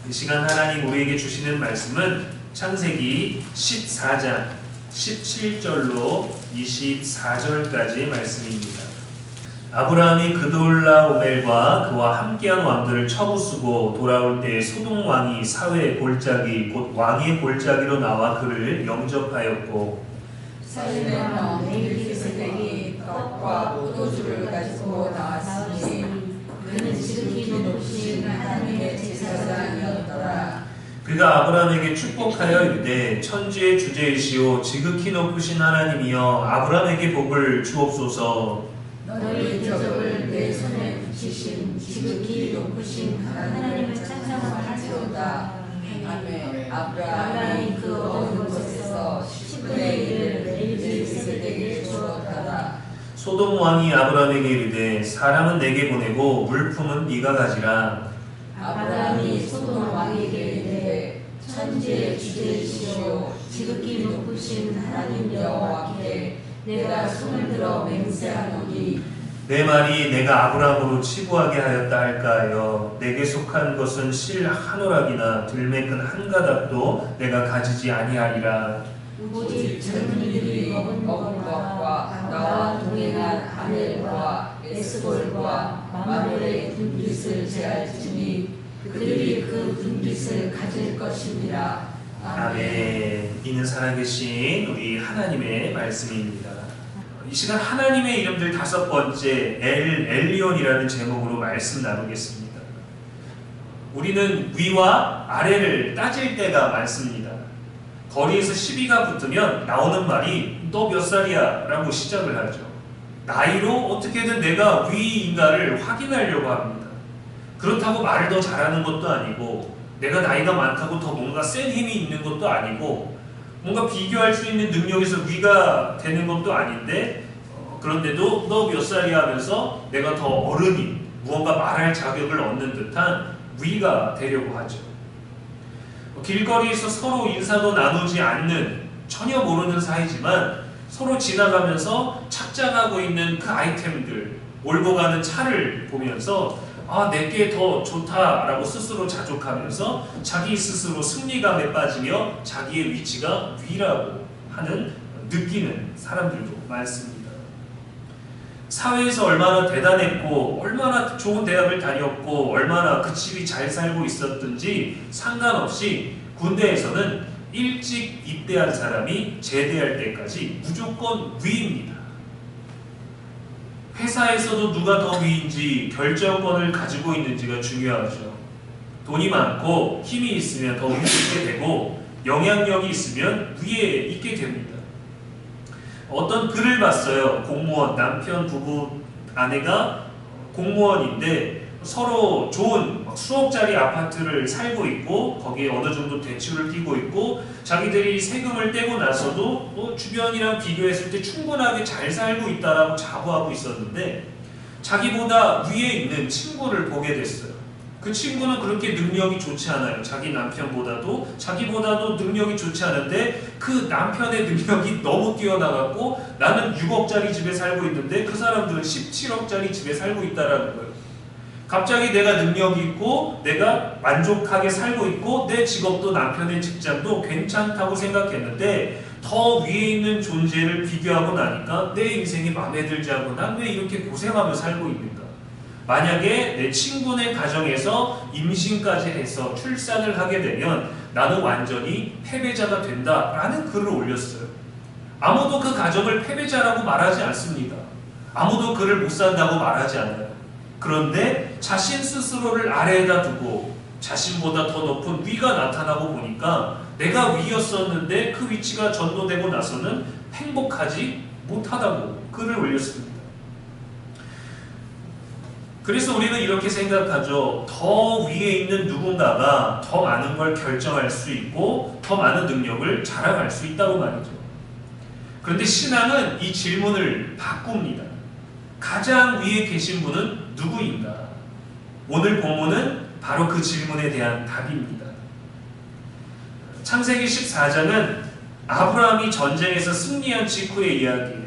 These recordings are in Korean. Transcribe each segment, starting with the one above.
이 시간 하나님 우리에게 주시는 말씀은 창세기 14장 17절로 24절까지의 말씀입니다. 아브라함이 그돌라오멜과 그와 함께한 왕들을 쳐부수고 돌아올 때 소돔 왕이 사회의 골짜기 곧 왕의 골짜기로 나와 그를 영접하였고 살레명 멜기세덱이 떡과 포도주를 가지고 나왔으니 그는 지극히 높으신 하나님의 제사장이었더라. 그가 아브라함에게 축복하여 이르되 천지의 주제이시오 지극히 높으신 하나님이여 아브라함에게 복을 주옵소서. 너희 족을 내 손에 붙이신 지극히 높으신 하나님을 찬송할지어다. 아멘. 아브라함이 그 어느 곳에서 10분의 1을 멜기세덱에게 주었더라. 소돔 왕이 아브라함에게 이르되 사람은 내게 보내고 물품은 네가 가지라. 아브라함이 소돔 왕에게 이르되 천지의 주제이시오 지극히 높으신 하나님 여호와께 내가 손을 들어 맹세하노니 내 말이 내가 아브라함으로 치부하게 하였다 할까하여 내게 속한 것은 실 한 오락이나 들매끈 한 가닥도 내가 가지지 아니하리라. 오직 젊은이들이 먹은 것과 나와 동행한 아넬과 에스골과 마므레의 분깃을 제할지니 그들이 그 분깃을 가질 것입니다. 아멘. 이는 살아계신 우리 하나님의 말씀입니다. 이 시간 하나님의 이름들 5번째 엘리온이라는 제목으로 말씀 나누겠습니다. 우리는 위와 아래를 따질 때가 많습니다. 거리에서 시비가 붙으면 나오는 말이 너 몇 살이야? 라고 시작을 하죠. 나이로 어떻게든 내가 위인가를 확인하려고 합니다. 그렇다고 말을 더 잘하는 것도 아니고 내가 나이가 많다고 더 뭔가 센 힘이 있는 것도 아니고 뭔가 비교할 수 있는 능력에서 위가 되는 것도 아닌데 그런데도 너 몇 살이야 하면서 내가 더 어른이 무언가 말할 자격을 얻는 듯한 위가 되려고 하죠. 길거리에서 서로 인사도 나누지 않는 전혀 모르는 사이지만 서로 지나가면서 착장하고 있는 그 아이템들 몰고 가는 차를 보면서 내게 더 좋다라고 스스로 자족하면서 자기 스스로 승리감에 빠지며 자기의 위치가 위라고 하는 느끼는 사람들도 많습니다. 사회에서 얼마나 대단했고 얼마나 좋은 대학을 다녔고 얼마나 그 집이 잘 살고 있었든지 상관없이 군대에서는 일찍 입대한 사람이 제대할 때까지 무조건 위입니다. 회사에서도 누가 더 위인지 결정권을 가지고 있는지가 중요하죠. 돈이 많고 힘이 있으면 더 위에 있게 되고 영향력이 있으면 위에 있게 됩니다. 어떤 글을 봤어요. 공무원, 남편, 부부, 아내가 공무원인데 서로 좋은 수억짜리 아파트를 살고 있고 거기에 어느 정도 대출을 끼고 있고 자기들이 세금을 떼고 나서도 주변이랑 비교했을 때 충분하게 잘 살고 있다라고 자부하고 있었는데 자기보다 위에 있는 친구를 보게 됐어요. 그 친구는 그렇게 능력이 좋지 않아요. 자기 남편보다도 자기보다도 능력이 좋지 않은데 그 남편의 능력이 너무 뛰어나갔고 나는 6억짜리 집에 살고 있는데 그 사람들은 17억짜리 집에 살고 있다라는 거예요. 갑자기 내가 능력이 있고 내가 만족하게 살고 있고 내 직업도 남편의 직장도 괜찮다고 생각했는데 더 위에 있는 존재를 비교하고 나니까 내 인생이 마음에 들지 않고 난 왜 이렇게 고생하며 살고 있는가. 만약에 내 친구네 가정에서 임신까지 해서 출산을 하게 되면 나는 완전히 패배자가 된다라는 글을 올렸어요. 아무도 그 가정을 패배자라고 말하지 않습니다. 아무도 그를 못 산다고 말하지 않아요. 그런데 자신 스스로를 아래에다 두고 자신보다 더 높은 위가 나타나고 보니까 내가 위였었는데 그 위치가 전도되고 나서는 행복하지 못하다고 글을 올렸습니다. 그래서 우리는 이렇게 생각하죠. 더 위에 있는 누군가가 더 많은 걸 결정할 수 있고 더 많은 능력을 자랑할 수 있다고 말이죠. 그런데 신앙은 이 질문을 바꿉니다. 가장 위에 계신 분은 누구인가? 오늘 본문은 바로 그 질문에 대한 답입니다. 창세기 14장은 아브라함이 전쟁에서 승리한 직후의 이야기예요.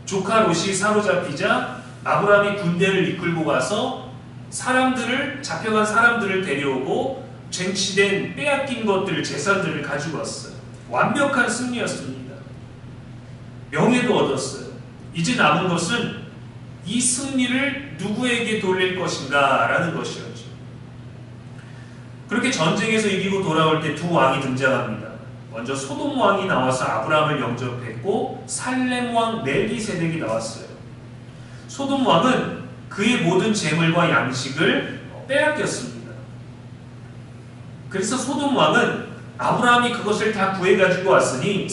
조카 롯이 사로잡히자 아브라함이 군대를 이끌고 가서 잡혀간 사람들을 데려오고 쟁취된 빼앗긴 것들, 재산들을 가지고 왔어요. 완벽한 승리였습니다. 명예도 얻었어요. 이제 남은 것은 이 승리를 누구에게 돌릴 것인가 라는 것이었죠. 그렇게 전쟁에서 이기고 돌아올 때 두 왕이 등장합니다. 먼저 소돔 왕이 나와서 아브라함을 영접했고 살렘 왕 멜기세덱이 나왔어요. 소돔 왕은 그의 모든 재물과 양식을 빼앗겼습니다. 그래서 소돔 왕은 아브라함이 그것을 다 구해가지고 왔으니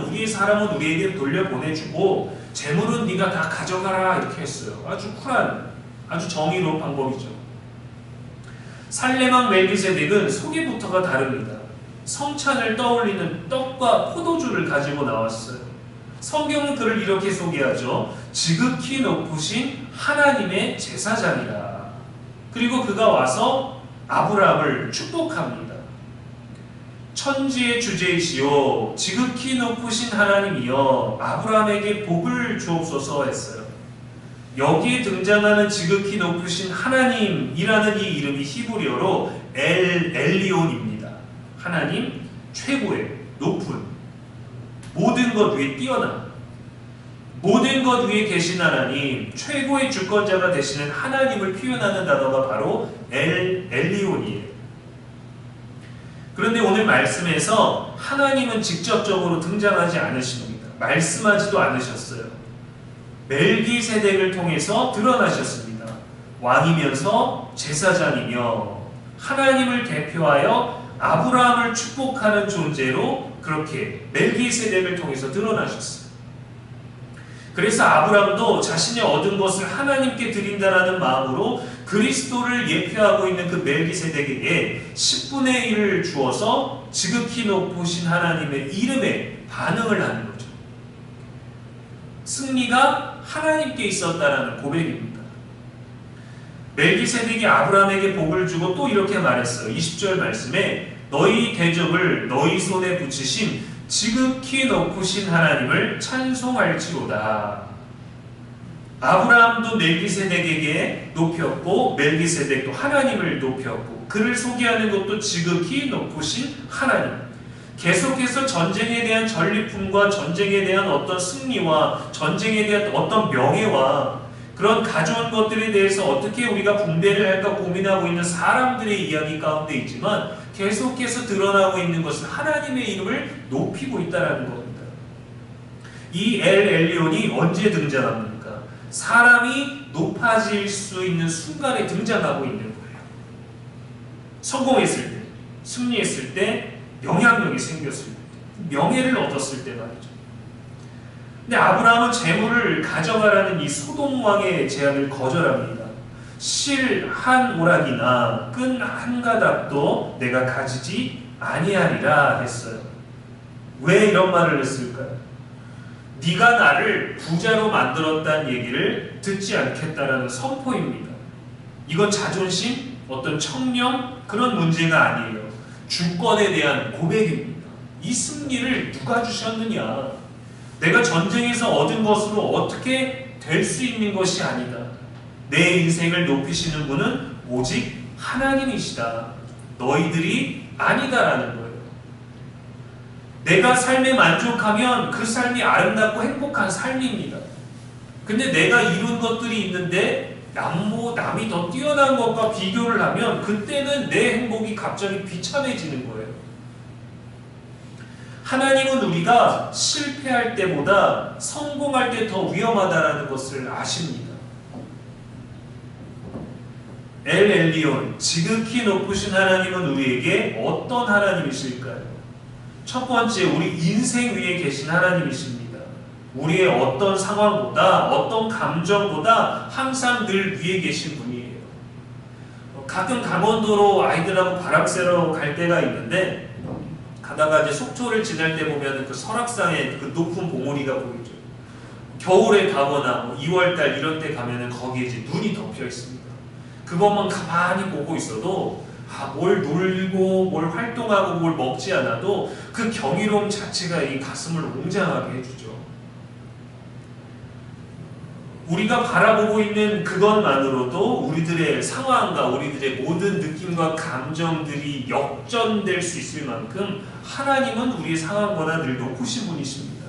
우리의 사람은 우리에게 돌려보내주고 재물은 네가 다 가져가라 이렇게 했어요. 아주 쿨한, 아주 정의로운 방법이죠. 살렘 왕 멜기세덱은 소개부터가 다릅니다. 성찬을 떠올리는 떡과 포도주를 가지고 나왔어요. 성경은 그를 이렇게 소개하죠. 지극히 높으신 하나님의 제사장이라. 그리고 그가 와서 아브라함을 축복합니다. 천지의 주제이시오 지극히 높으신 하나님이여 아브라함에게 복을 주옵소서 했어요. 여기에 등장하는 지극히 높으신 하나님이라는 이 이름이 히브리어로 엘리온입니다. 하나님 최고의 높은 모든 것 위에 뛰어난 모든 것 위에 계신 하나님 최고의 주권자가 되시는 하나님을 표현하는 단어가 바로 엘리온이에요. 그런데 오늘 말씀에서 하나님은 직접적으로 등장하지 않으십니다. 말씀하지도 않으셨어요. 멜기세덱을 통해서 드러나셨습니다. 왕이면서 제사장이며 하나님을 대표하여 아브라함을 축복하는 존재로 그렇게 멜기세덱을 통해서 드러나셨어요. 그래서 아브라함도 자신이 얻은 것을 하나님께 드린다라는 마음으로 그리스도를 예표하고 있는 그 멜기세덱에게 10분의 1을 주어서 지극히 높으신 하나님의 이름에 반응을 하는 거죠. 승리가 하나님께 있었다라는 고백입니다. 멜기세덱이 아브라함에게 복을 주고 또 이렇게 말했어요. 20절 말씀에 너희 대적을 너희 손에 붙이신 지극히 높으신 하나님을 찬송할지로다. 아브라함도 멜기세덱에게 높였고 멜기세덱도 하나님을 높였고 그를 소개하는 것도 지극히 높으신 하나님. 계속해서 전쟁에 대한 전리품과 전쟁에 대한 어떤 승리와 전쟁에 대한 어떤 명예와 그런 가져온 것들에 대해서 어떻게 우리가 분배를 할까 고민하고 있는 사람들의 이야기 가운데 있지만 계속해서 드러나고 있는 것은 하나님의 이름을 높이고 있다는 겁니다. 이 엘리온이 언제 등장합니까? 사람이 높아질 수 있는 순간에 등장하고 있는 거예요. 성공했을 때, 승리했을 때, 영향력이 생겼을 때, 명예를 얻었을 때 말이죠. 근데 아브라함은 재물을 가져가라는 이 소돔 왕의 제안을 거절합니다. 실 한 오락이나 끈 한 가닥도 내가 가지지 아니하리라 했어요. 왜 이런 말을 했을까요? 네가 나를 부자로 만들었다는 얘기를 듣지 않겠다라는 선포입니다. 이건 자존심, 어떤 청렴 그런 문제가 아니에요. 주권에 대한 고백입니다. 이 승리를 누가 주셨느냐? 내가 전쟁에서 얻은 것으로 어떻게 될 수 있는 것이 아니다. 내 인생을 높이시는 분은 오직 하나님이시다. 너희들이 아니다라는 거예요. 내가 삶에 만족하면 그 삶이 아름답고 행복한 삶입니다. 근데 내가 이룬 것들이 있는데 남이 더 뛰어난 것과 비교를 하면 그때는 내 행복이 갑자기 비참해지는 거예요. 하나님은 우리가 실패할 때보다 성공할 때 더 위험하다는 것을 아십니다. 엘리온, 지극히 높으신 하나님은 우리에게 어떤 하나님이실까요? 첫 번째, 우리 인생 위에 계신 하나님이십니다. 우리의 어떤 상황보다, 어떤 감정보다 항상 늘 위에 계신 분이에요. 가끔 강원도로 아이들하고 바람 쐬러 갈 때가 있는데 가다가 이제 속초를 지날 때 보면 그 설악산에 그 높은 봉우리가 보이죠. 겨울에 가거나 뭐 2월달 이런 때 가면은 거기에 이제 눈이 덮여 있습니다. 그것만 가만히 보고 있어도 뭘 놀고 뭘 활동하고 뭘 먹지 않아도 그 경이로움 자체가 이 가슴을 웅장하게 해주죠. 우리가 바라보고 있는 그것만으로도 우리들의 상황과 우리들의 모든 느낌과 감정들이 역전될 수 있을 만큼 하나님은 우리의 상황보다 늘 높으신 분이십니다.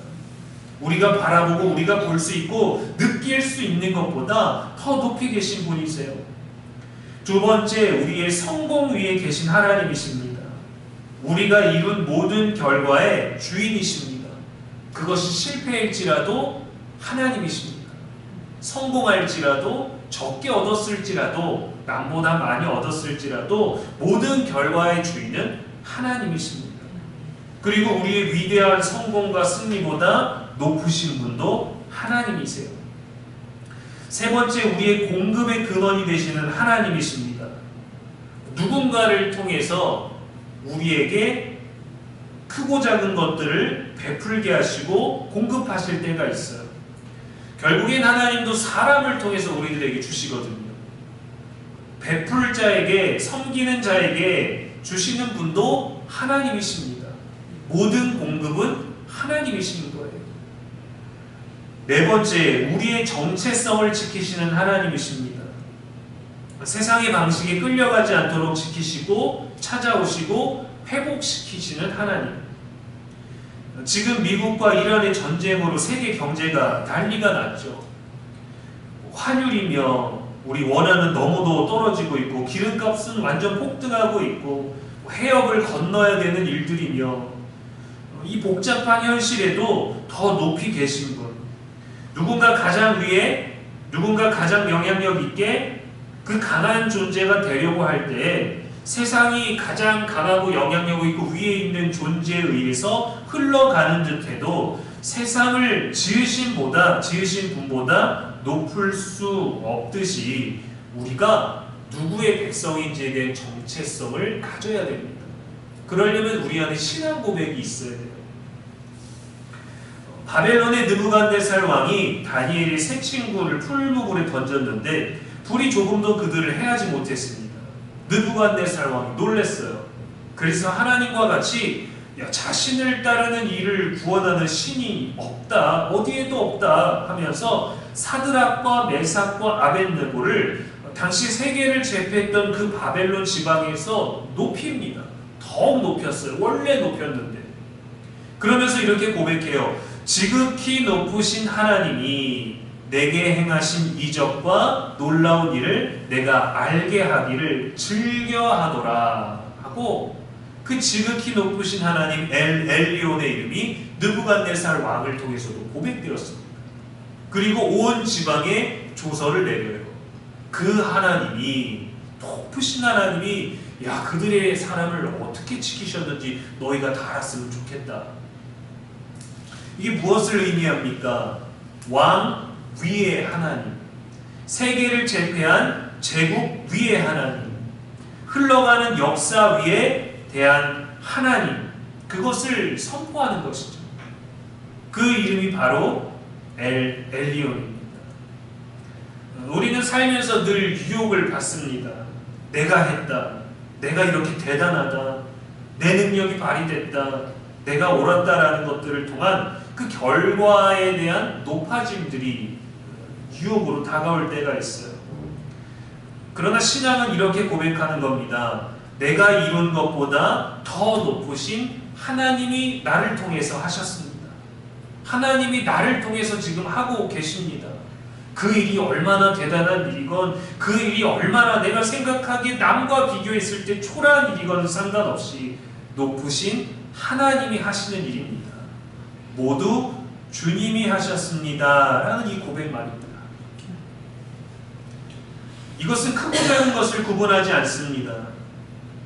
우리가 바라보고 우리가 볼 수 있고 느낄 수 있는 것보다 더 높이 계신 분이세요. 두 번째, 우리의 성공 위에 계신 하나님이십니다. 우리가 이룬 모든 결과의 주인이십니다. 그것이 실패일지라도 하나님이십니다. 성공할지라도 적게 얻었을지라도 남보다 많이 얻었을지라도 모든 결과의 주인은 하나님이십니다. 그리고 우리의 위대한 성공과 승리보다 높으신 분도 하나님이세요. 세 번째, 우리의 공급의 근원이 되시는 하나님이십니다. 누군가를 통해서 우리에게 크고 작은 것들을 베풀게 하시고 공급하실 때가 있어요. 결국엔 하나님도 사람을 통해서 우리들에게 주시거든요. 베풀 자에게, 섬기는 자에게 주시는 분도 하나님이십니다. 모든 공급은 하나님이신 거예요. 네 번째, 우리의 정체성을 지키시는 하나님이십니다. 세상의 방식에 끌려가지 않도록 지키시고 찾아오시고 회복시키시는 하나님. 지금 미국과 이란의 전쟁으로 세계 경제가 난리가 났죠. 환율이며 우리 원화는 너무도 떨어지고 있고 기름값은 완전 폭등하고 있고 해협을 건너야 되는 일들이며 이 복잡한 현실에도 더 높이 계신 분, 누군가 가장 위에, 누군가 가장 영향력 있게 그 강한 존재가 되려고 할 때 세상이 가장 강하고 영향력 있고 위에 있는 존재에 의해서 흘러가는 듯해도 세상을 지으신 분보다 높을 수 없듯이 우리가 누구의 백성인지에 대한 정체성을 가져야 됩니다. 그러려면 우리 안에 신앙 고백이 있어야 돼요. 바벨론의 느부갓네살 왕이 다니엘의 세 친구를 풀무불에 던졌는데 불이 조금도 그들을 해하지 못했습니다. 느부갓네살 왕이 놀랐어요. 그래서 하나님과 같이 자신을 따르는 이를 구원하는 신이 없다, 어디에도 없다 하면서 사드락과 메삭과 아벳느고를 당시 세계를 제패했던 그 바벨론 지방에서 높입니다. 더욱 높였어요. 원래 높였는데. 그러면서 이렇게 고백해요. 지극히 높으신 하나님이 내게 행하신 이적과 놀라운 일을 내가 알게 하기를 즐겨하노라 하고, 그 지극히 높으신 하나님 엘리온의 이름이 느부갓네살 왕을 통해서도 고백되었습니다. 그리고 온 지방에 조서를 내려요. 그 하나님이, 높으신 하나님이 그들의 사람을 어떻게 지키셨는지 너희가 다 알았으면 좋겠다. 이게 무엇을 의미합니까? 왕 위의 하나님, 세계를 제패한 제국 위의 하나님, 흘러가는 역사 위에 대한 하나님, 그것을 선포하는 것이죠. 그 이름이 바로 엘리온입니다. 우리는 살면서 늘 유혹을 받습니다. 내가 했다, 내가 이렇게 대단하다, 내 능력이 발휘됐다, 내가 옳았다라는 것들을 통한 그 결과에 대한 높아짐들이 유혹으로 다가올 때가 있어요. 그러나 신앙은 이렇게 고백하는 겁니다. 내가 이룬 것보다 더 높으신 하나님이 나를 통해서 하셨습니다. 하나님이 나를 통해서 지금 하고 계십니다. 그 일이 얼마나 대단한 일이건, 그 일이 얼마나 내가 생각하기에 남과 비교했을 때 초라한 일이건 상관없이 높으신 하나님이 하시는 일입니다. 모두 주님이 하셨습니다 라는 이 고백 말입니다. 이것은 크고 작은 것을 구분하지 않습니다.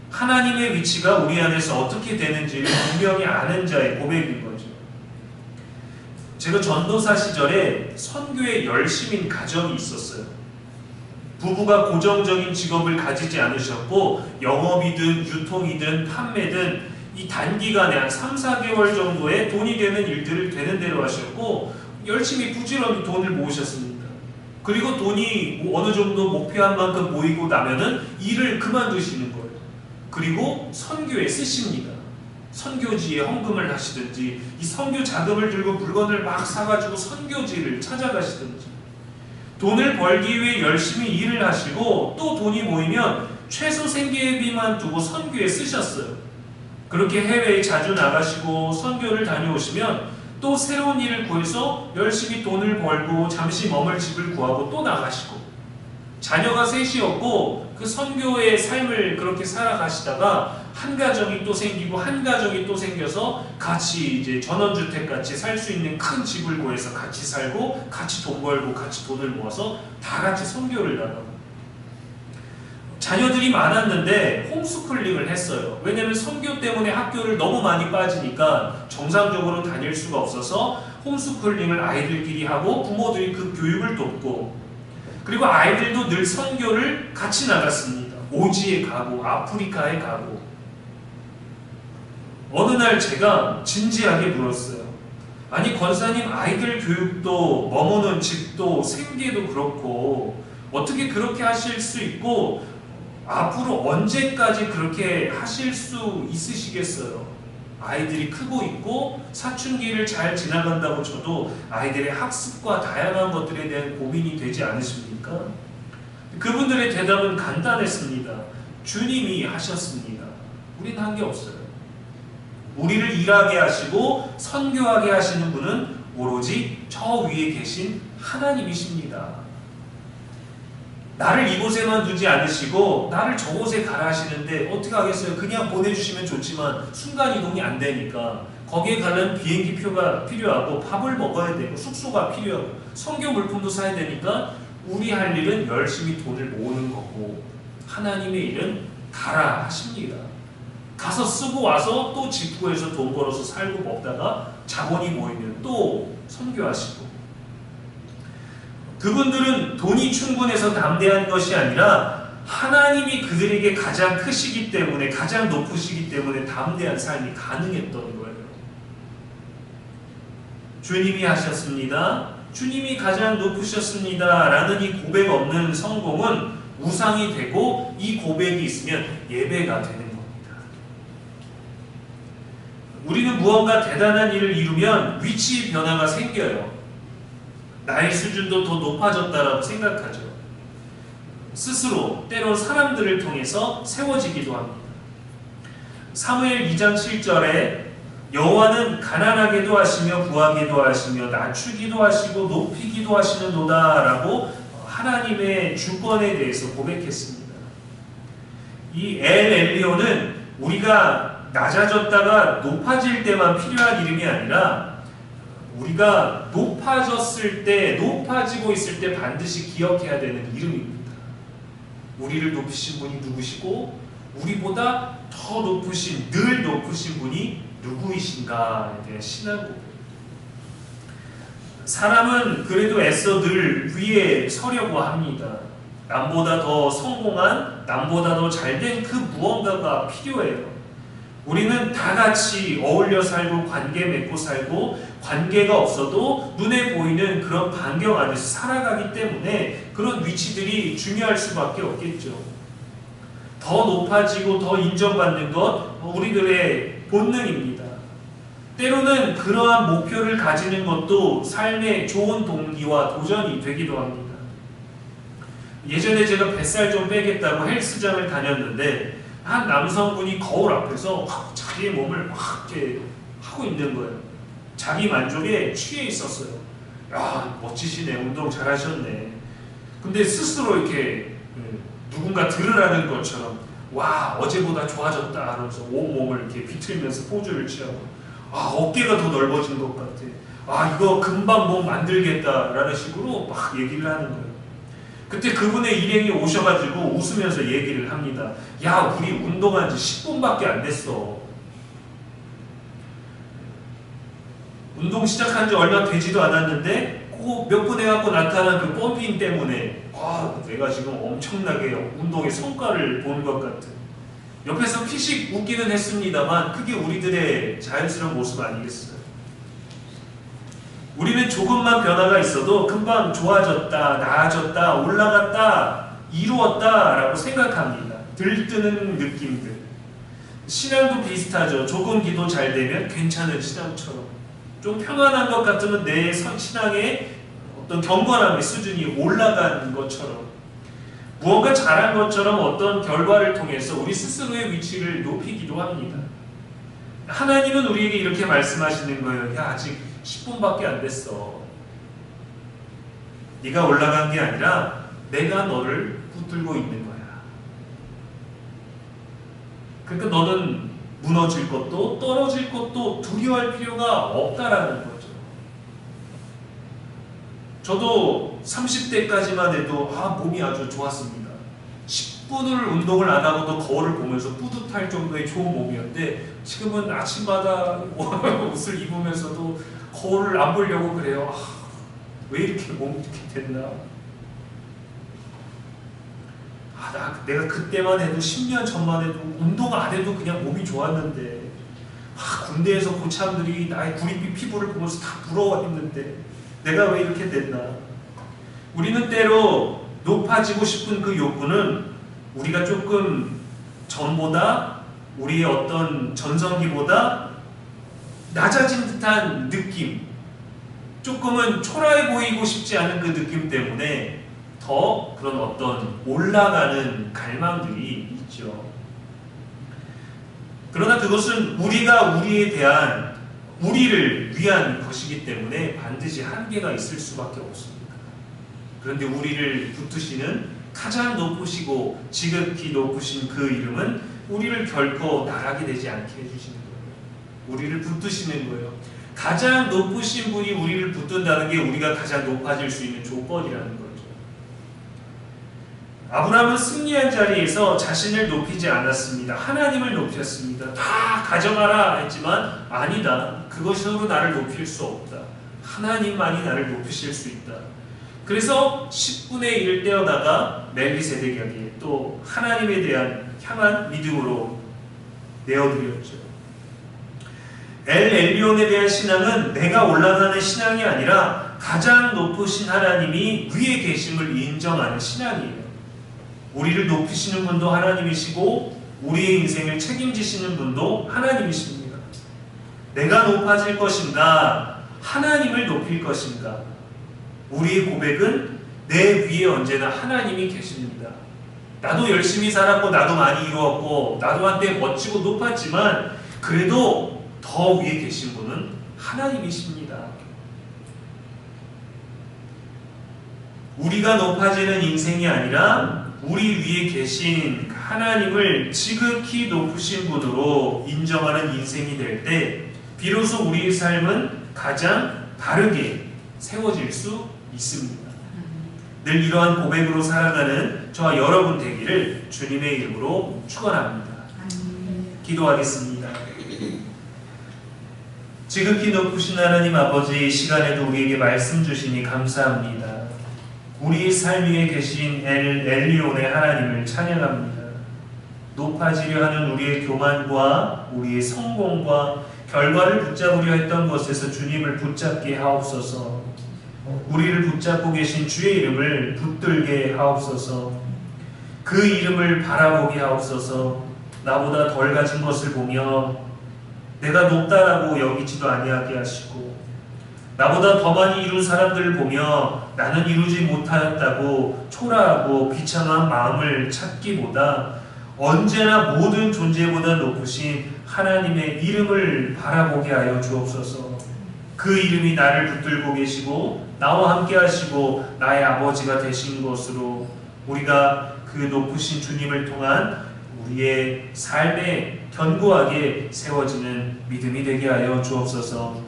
하나님의 위치가 우리 안에서 어떻게 되는지를 분명히 아는 자의 고백인 거죠. 제가 전도사 시절에 선교에 열심인 가정이 있었어요. 부부가 고정적인 직업을 가지지 않으셨고 영업이든 유통이든 판매든 이 단기간에 한 3, 4개월 정도의 돈이 되는 일들을 되는 대로 하셨고 열심히 부지런히 돈을 모으셨습니다. 그리고 돈이 어느 정도 목표한 만큼 모이고 나면은 일을 그만두시는 거예요. 그리고 선교에 쓰십니다. 선교지에 헌금을 하시든지 이 선교 자금을 들고 물건을 막 사가지고 선교지를 찾아가시든지. 돈을 벌기 위해 열심히 일을 하시고 또 돈이 모이면 최소 생계비만 두고 선교에 쓰셨어요. 그렇게 해외에 자주 나가시고 선교를 다녀오시면 또 새로운 일을 구해서 열심히 돈을 벌고 잠시 머물 집을 구하고 또 나가시고, 자녀가 셋이었고 그 선교의 삶을 그렇게 살아가시다가 한 가정이 또 생기고 한 가정이 또 생겨서 같이 이제 전원주택 같이 살 수 있는 큰 집을 구해서 같이 살고 같이 돈 벌고 같이 돈을 모아서 다 같이 선교를 나가고, 자녀들이 많았는데 홈스쿨링을 했어요. 왜냐면 선교 때문에 학교를 너무 많이 빠지니까 정상적으로 다닐 수가 없어서 홈스쿨링을 아이들끼리 하고 부모들이 그 교육을 돕고, 그리고 아이들도 늘 선교를 같이 나갔습니다. 오지에 가고 아프리카에 가고. 어느 날 제가 진지하게 물었어요. 아니 권사님, 아이들 교육도 머무는 집도 생계도 그렇고 어떻게 그렇게 하실 수 있고 앞으로 언제까지 그렇게 하실 수 있으시겠어요? 아이들이 크고 있고 사춘기를 잘 지나간다고 쳐도 아이들의 학습과 다양한 것들에 대한 고민이 되지 않으십니까? 그분들의 대답은 간단했습니다. 주님이 하셨습니다. 우린 한 게 없어요. 우리를 일하게 하시고 선교하게 하시는 분은 오로지 저 위에 계신 하나님이십니다. 나를 이곳에만 두지 않으시고 나를 저곳에 가라 하시는데 어떻게 하겠어요? 그냥 보내주시면 좋지만 순간이동이 안 되니까 거기에 가려면 비행기표가 필요하고 밥을 먹어야 되고 숙소가 필요하고 선교 물품도 사야 되니까 우리 할 일은 열심히 돈을 모으는 거고 하나님의 일은 가라 하십니다. 가서 쓰고 와서 또 집 구해서 돈 벌어서 살고 먹다가 자본이 모이면 또 선교하시고, 그분들은 돈이 충분해서 담대한 것이 아니라 하나님이 그들에게 가장 크시기 때문에, 가장 높으시기 때문에 담대한 삶이 가능했던 거예요. 주님이 하셨습니다. 주님이 가장 높으셨습니다. 라는 이 고백 없는 성공은 우상이 되고 이 고백이 있으면 예배가 되는 겁니다. 우리는 무언가 대단한 일을 이루면 위치 변화가 생겨요. 나의 수준도 더 높아졌다라고 생각하죠. 스스로 때론 사람들을 통해서 세워지기도 합니다. 사무엘 2장 7절에 여호와는 가난하게도 하시며 부하게도 하시며 낮추기도 하시고 높이기도 하시는도다 라고 하나님의 주권에 대해서 고백했습니다. 이 엘리오는 우리가 낮아졌다가 높아질 때만 필요한 이름이 아니라 우리가 높아졌을 때, 높아지고 있을 때 반드시 기억해야 되는 이름입니다. 우리를 높이신 분이 누구시고 우리보다 더 높으신, 늘 높으신 분이 누구이신가에 대한 신앙 고백. 사람은 그래도 애써 늘 위에 서려고 합니다. 남보다 더 성공한, 남보다 더 잘된 그 무언가가 필요해요. 우리는 다 같이 어울려 살고 관계 맺고 살고 관계가 없어도 눈에 보이는 그런 반경 안에서 살아가기 때문에 그런 위치들이 중요할 수밖에 없겠죠. 더 높아지고 더 인정받는 것 우리들의 본능입니다. 때로는 그러한 목표를 가지는 것도 삶의 좋은 동기와 도전이 되기도 합니다. 예전에 제가 뱃살 좀 빼겠다고 헬스장을 다녔는데 한 남성분이 거울 앞에서 자기의 몸을 막 이렇게 하고 있는 거예요. 자기 만족에 취해 있었어요. 야, 멋지시네. 운동 잘하셨네. 근데 스스로 이렇게 누군가 들으라는 것처럼 와, 어제보다 좋아졌다 하면서 온몸을 이렇게 비틀면서 포즈를 취하고 어깨가 더 넓어진 것 같아. 이거 금방 몸 만들겠다라는 식으로 막 얘기를 하는 거예요. 그때 그분의 일행이 오셔가지고 웃으면서 얘기를 합니다. 야, 우리 운동한 지 10분밖에 안 됐어. 운동 시작한 지 얼마 되지도 않았는데 그 몇 분 해갖고 나타난 그 펌핑 때문에 내가 지금 엄청나게 운동의 성과를 본 것 같은. 옆에서 피식 웃기는 했습니다만 그게 우리들의 자연스러운 모습 아니겠어요? 우리는 조금만 변화가 있어도 금방 좋아졌다, 나아졌다, 올라갔다, 이루었다 라고 생각합니다. 들뜨는 느낌들. 신앙도 비슷하죠. 조금 기도 잘 되면 괜찮은 신앙처럼. 좀 평안한 것 같으면 내 신앙에 어떤 경건함의 수준이 올라간 것처럼, 무언가 잘한 것처럼 어떤 결과를 통해서 우리 스스로의 위치를 높이기도 합니다. 하나님은 우리에게 이렇게 말씀하시는 거예요. 야, 아직 10분밖에 안 됐어. 네가 올라간 게 아니라 내가 너를 붙들고 있는 거야. 그러니까 너는 무너질 것도 떨어질 것도 두려워할 필요가 없다라는 거죠. 저도 30대까지만 해도 몸이 아주 좋았습니다. 10분을 운동을 안 하고도 거울을 보면서 뿌듯할 정도의 좋은 몸이었는데 지금은 아침마다 옷을 입으면서도 거울을 안 보려고 그래요. 왜 이렇게 몸이 이렇게 됐나? 내가 그때만 해도 10년 전만 해도 운동 안 해도 그냥 몸이 좋았는데 군대에서 고참들이 나의 구릿빛 피부를 보면서 다 부러워했는데 내가 왜 이렇게 됐나? 우리는 때로 높아지고 싶은 그 욕구는 우리가 조금 전보다 우리의 어떤 전성기보다 낮아진 듯한 느낌, 조금은 초라해 보이고 싶지 않은 그 느낌 때문에 더 그런 어떤 올라가는 갈망들이 있죠. 그러나 그것은 우리가 우리를 위한 것이기 때문에 반드시 한계가 있을 수밖에 없습니다. 그런데 우리를 붙드시는 가장 높으시고 지극히 높으신 그 이름은 우리를 결코 나가게 되지 않게 해주시는 거예요. 우리를 붙드시는 거예요. 가장 높으신 분이 우리를 붙든다는 게 우리가 가장 높아질 수 있는 조건이라는 거죠. 아브라함은 승리한 자리에서 자신을 높이지 않았습니다. 하나님을 높였습니다. 다 가져가라 했지만 아니다. 그것으로 나를 높일 수 없다. 하나님만이 나를 높이실 수 있다. 그래서 10분의 1을 떼어다가 멜기세덱에게 또 하나님에 대한 향한 믿음으로 내어드렸죠. 엘리온에 대한 신앙은 내가 올라가는 신앙이 아니라 가장 높으신 하나님이 위에 계심을 인정하는 신앙이에요. 우리를 높이시는 분도 하나님이시고 우리의 인생을 책임지시는 분도 하나님이십니다. 내가 높아질 것인가? 하나님을 높일 것인가? 우리의 고백은 내 위에 언제나 하나님이 계십니다. 나도 열심히 살았고 나도 많이 이루었고 나도 한때 멋지고 높았지만 그래도 더 위에 계신 분은 하나님이십니다. 우리가 높아지는 인생이 아니라 우리 위에 계신 하나님을 지극히 높으신 분으로 인정하는 인생이 될 때 비로소 우리의 삶은 가장 바르게 세워질 수 있습니다. 늘 이러한 고백으로 살아가는 저와 여러분 되기를 주님의 이름으로 축원합니다. 기도하겠습니다. 지극히 높으신 하나님 아버지, 이 시간에도 우리에게 말씀 주시니 감사합니다. 우리의 삶 위에 계신 엘리온의 하나님을 찬양합니다. 높아지려 하는 우리의 교만과 우리의 성공과 결과를 붙잡으려 했던 것에서 주님을 붙잡게 하옵소서. 우리를 붙잡고 계신 주의 이름을 붙들게 하옵소서. 그 이름을 바라보게 하옵소서. 나보다 덜 가진 것을 보며 내가 높다라고 여기지도 아니하게 하시고, 나보다 더 많이 이룬 사람들을 보며 나는 이루지 못하였다고 초라하고 비참한 마음을 찾기보다 언제나 모든 존재보다 높으신 하나님의 이름을 바라보게 하여 주옵소서. 그 이름이 나를 붙들고 계시고 나와 함께 하시고 나의 아버지가 되신 것으로 우리가 그 높으신 주님을 통한 우리의 삶에 견고하게 세워지는 믿음이 되게 하여 주옵소서.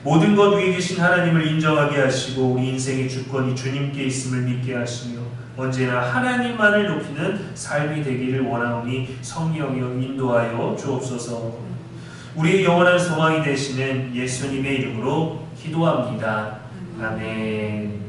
모든 것 위에 계신 하나님을 인정하게 하시고 우리 인생의 주권이 주님께 있음을 믿게 하시며 언제나 하나님만을 높이는 삶이 되기를 원하오니 성령이여 인도하여 주옵소서. 우리의 영원한 소망이 되시는 예수님의 이름으로 기도합니다. 아멘.